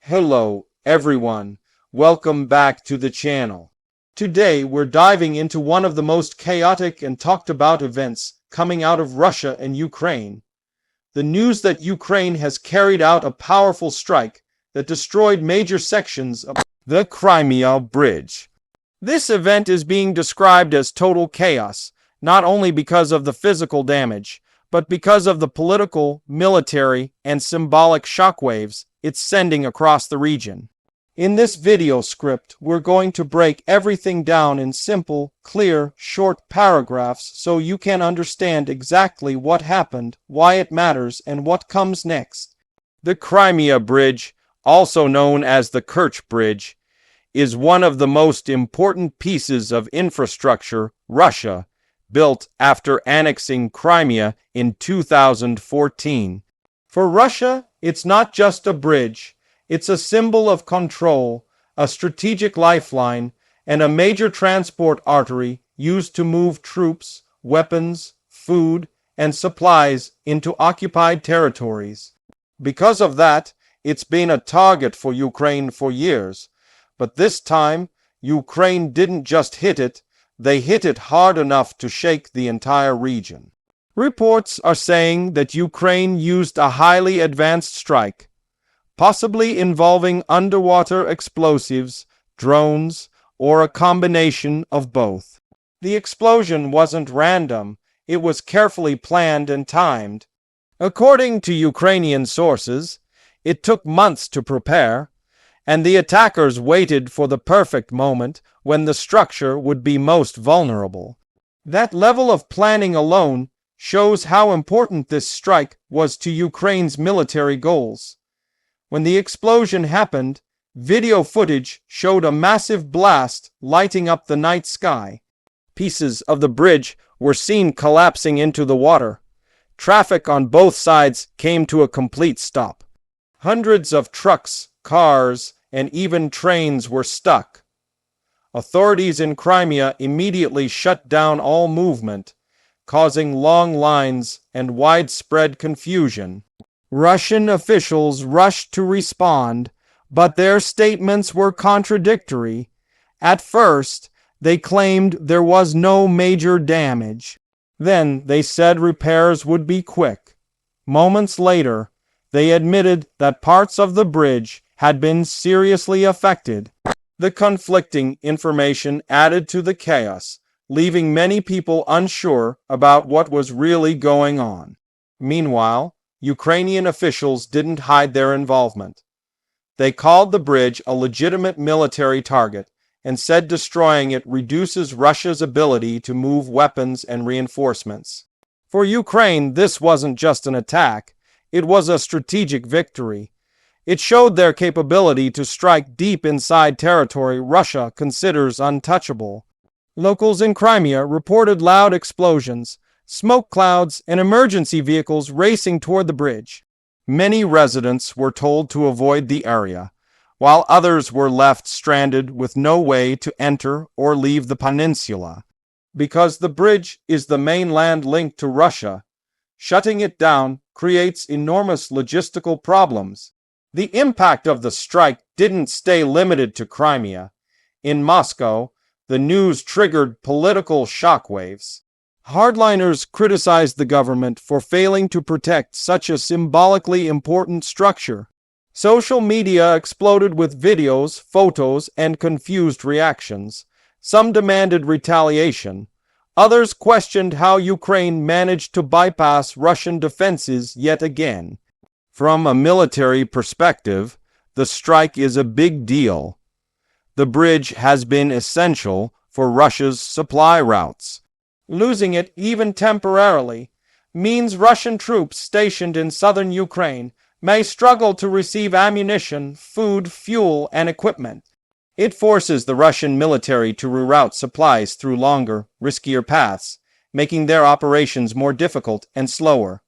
Hello, everyone. Welcome back to the channel. Today, we're diving into one of the most chaotic and talked about events coming out of Russia and Ukraine. The news that Ukraine has carried out a powerful strike that destroyed major sections of the Crimea Bridge. This event is being described as total chaos, not only because of the physical damage, but because of the political, military, and symbolic shockwaves it's sending across the region. In this video script, we're going to break everything down in simple, clear, short paragraphs so you can understand exactly what happened, why it matters, and what comes next. The Crimea Bridge, also known as the Kerch Bridge, is one of the most important pieces of infrastructure Russia built after annexing Crimea in 2014. For Russia, it's not just a bridge, it's a symbol of control, a strategic lifeline, and a major transport artery used to move troops, weapons, food, and supplies into occupied territories. Because of that, it's been a target for Ukraine for years. But this time, Ukraine didn't just hit it, they hit it hard enough to shake the entire region. Reports are saying that Ukraine used a highly advanced strike, possibly involving underwater explosives, drones, or a combination of both. The explosion wasn't random, it was carefully planned and timed. According to Ukrainian sources, it took months to prepare, and the attackers waited for the perfect moment when the structure would be most vulnerable. That level of planning alone shows how important this strike was to Ukraine's military goals. When the explosion happened, video footage showed a massive blast lighting up the night sky. Pieces of the bridge were seen collapsing into the water. Traffic on both sides came to a complete stop. Hundreds of trucks, cars, and even trains were stuck. Authorities in Crimea immediately shut down all movement, causing long lines and widespread confusion. Russian officials rushed to respond, but their statements were contradictory. At first, they claimed there was no major damage. Then they said repairs would be quick. Moments later, they admitted that parts of the bridge had been seriously affected. The conflicting information added to the chaos, leaving many people unsure about what was really going on. Meanwhile, Ukrainian officials didn't hide their involvement. They called the bridge a legitimate military target and said destroying it reduces Russia's ability to move weapons and reinforcements. For Ukraine, this wasn't just an attack, it was a strategic victory. It showed their capability to strike deep inside territory Russia considers untouchable. Locals in Crimea reported loud explosions, smoke clouds, and emergency vehicles racing toward the bridge. Many residents were told to avoid the area, while others were left stranded with no way to enter or leave the peninsula. Because the bridge is the main land link to Russia, shutting it down creates enormous logistical problems. The impact of the strike didn't stay limited to Crimea. In Moscow, the news triggered political shockwaves. Hardliners criticized the government for failing to protect such a symbolically important structure. Social media exploded with videos, photos, and confused reactions. Some demanded retaliation. Others questioned how Ukraine managed to bypass Russian defenses yet again. From a military perspective, the strike is a big deal. The bridge has been essential for Russia's supply routes. Losing it, even temporarily, means Russian troops stationed in southern Ukraine may struggle to receive ammunition, food, fuel, and equipment. It forces the Russian military to reroute supplies through longer, riskier paths, making their operations more difficult and slower.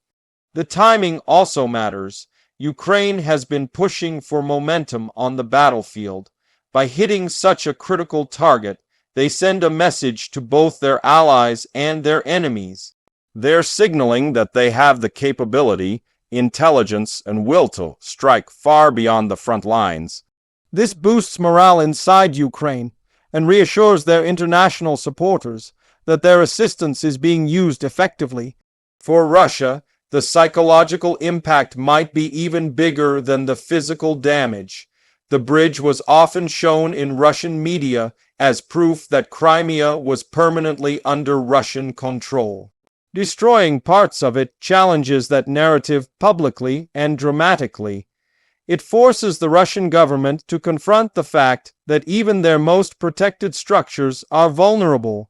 The timing also matters. Ukraine has been pushing for momentum on the battlefield. By hitting such a critical target, they send a message to both their allies and their enemies. They're signaling that they have the capability intelligence, and will to strike far beyond the front lines. This boosts morale inside Ukraine and reassures their international supporters that their assistance is being used effectively. For Russia, the psychological impact might be even bigger than the physical damage. The bridge was often shown in Russian media as proof that Crimea was permanently under Russian control. Destroying parts of it challenges that narrative publicly and dramatically. It forces the Russian government to confront the fact that even their most protected structures are vulnerable.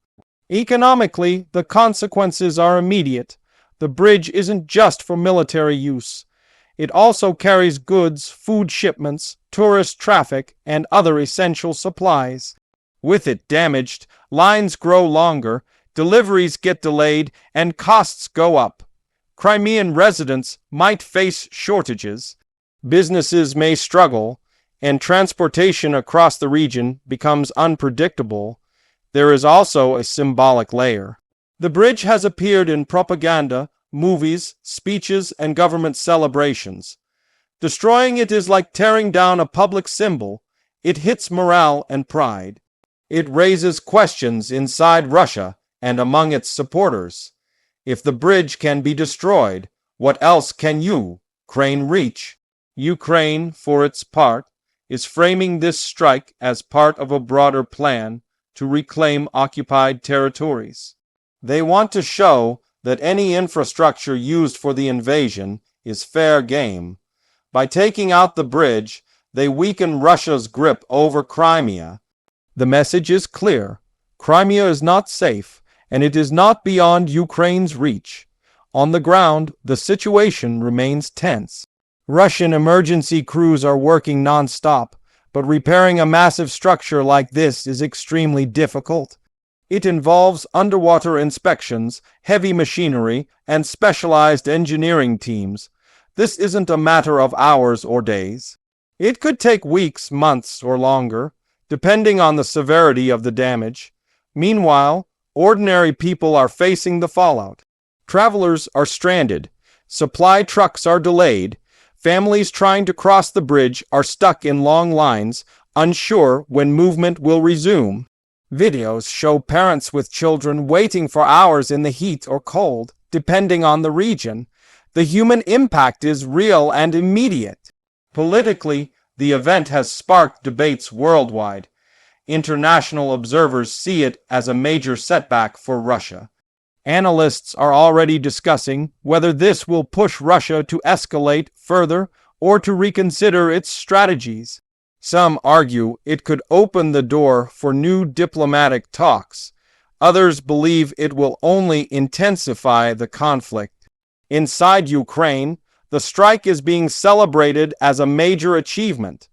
Economically, the consequences are immediate. The bridge isn't just for military use. It also carries goods, food shipments, tourist traffic, and other essential supplies. With it damaged, lines grow longer, deliveries get delayed, and costs go up. Crimean residents might face shortages. Businesses may struggle, and transportation across the region becomes unpredictable. There is also a symbolic layer. The bridge has appeared in propaganda, movies, speeches, and government celebrations. Destroying it is like tearing down a public symbol. It hits morale and pride. It raises questions inside Russia and among its supporters. If the bridge can be destroyed, what else can Ukraine reach? Ukraine, for its part, is framing this strike as part of a broader plan to reclaim occupied territories. They want to show that any infrastructure used for the invasion is fair game. By taking out the bridge, they weaken Russia's grip over Crimea. The message is clear. Crimea is not safe, and it is not beyond Ukraine's reach. On the ground, the situation remains tense. Russian emergency crews are working non-stop, but repairing a massive structure like this is extremely difficult. It involves underwater inspections, heavy machinery, and specialized engineering teams. This isn't a matter of hours or days. It could take weeks, months, or longer, depending on the severity of the damage. Meanwhile, ordinary people are facing the fallout. Travelers are stranded. Supply trucks are delayed. Families trying to cross the bridge are stuck in long lines, unsure when movement will resume. Videos show parents with children waiting for hours in the heat or cold, depending on the region. The human impact is real and immediate. Politically, the event has sparked debates worldwide. International observers see it as a major setback for Russia. Analysts are already discussing whether this will push Russia to escalate further or to reconsider its strategies. Some argue it could open the door for new diplomatic talks. Others believe it will only intensify the conflict. Inside Ukraine, the strike is being celebrated as a major achievement.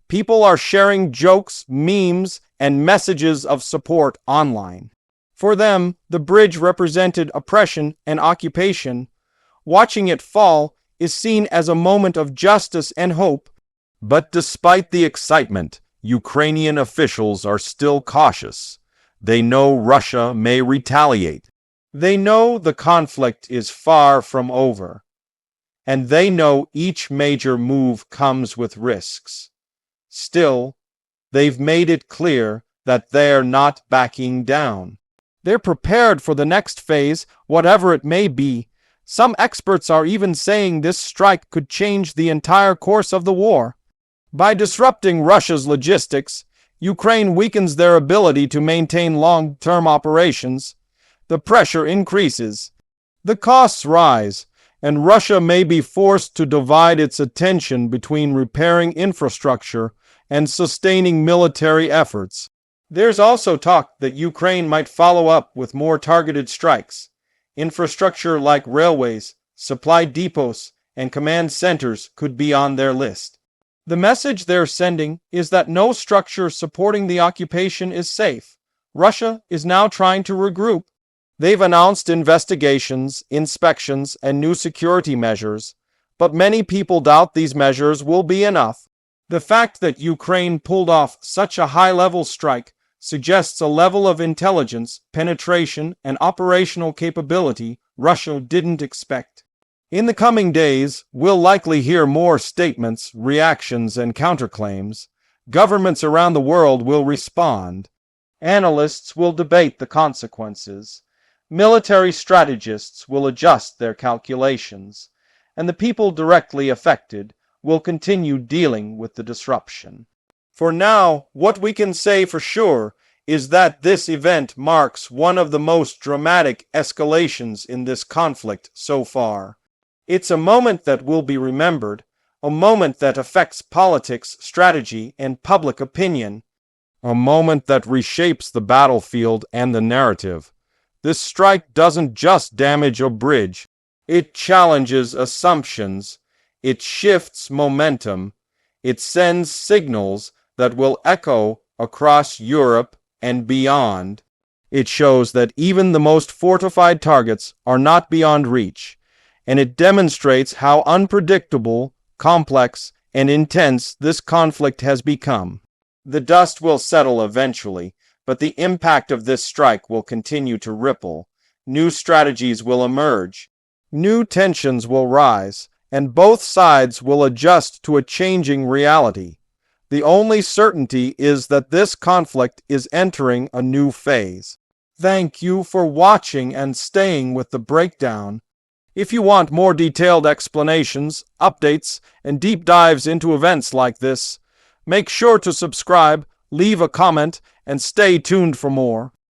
People are sharing jokes, memes, and messages of support online. For them, the bridge represented oppression and occupation. Watching it fall is seen as a moment of justice and hope. But despite the excitement, Ukrainian officials are still cautious. They know Russia may retaliate. They know the conflict is far from over. And they know each major move comes with risks. Still, they've made it clear that they're not backing down. They're prepared for the next phase, whatever it may be. Some experts are even saying this strike could change the entire course of the war. By disrupting Russia's logistics, Ukraine weakens their ability to maintain long-term operations. The pressure increases. The costs rise, and Russia may be forced to divide its attention between repairing infrastructure and sustaining military efforts. There's also talk that Ukraine might follow up with more targeted strikes. Infrastructure like railways, supply depots, and command centers could be on their list. The message they're sending is that no structure supporting the occupation is safe. Russia is now trying to regroup. They've announced investigations, inspections, and new security measures, but many people doubt these measures will be enough. The fact that Ukraine pulled off such a high-level strike suggests a level of intelligence, penetration, and operational capability Russia didn't expect. In the coming days, we'll likely hear more statements, reactions, and counterclaims. Governments around the world will respond. Analysts will debate the consequences. Military strategists will adjust their calculations. And the people directly affected will continue dealing with the disruption. For now, what we can say for sure is that this event marks one of the most dramatic escalations in this conflict so far. It's a moment that will be remembered, a moment that affects politics, strategy, and public opinion, a moment that reshapes the battlefield and the narrative. This strike doesn't just damage a bridge, it challenges assumptions, it shifts momentum, it sends signals that will echo across Europe and beyond. It shows that even the most fortified targets are not beyond reach, and it demonstrates how unpredictable, complex, and intense this conflict has become. The dust will settle eventually, but the impact of this strike will continue to ripple. New strategies will emerge, new tensions will rise, and both sides will adjust to a changing reality. The only certainty is that this conflict is entering a new phase. Thank you for watching and staying with the breakdown. If you want more detailed explanations, updates, and deep dives into events like this, make sure to subscribe, leave a comment, and stay tuned for more.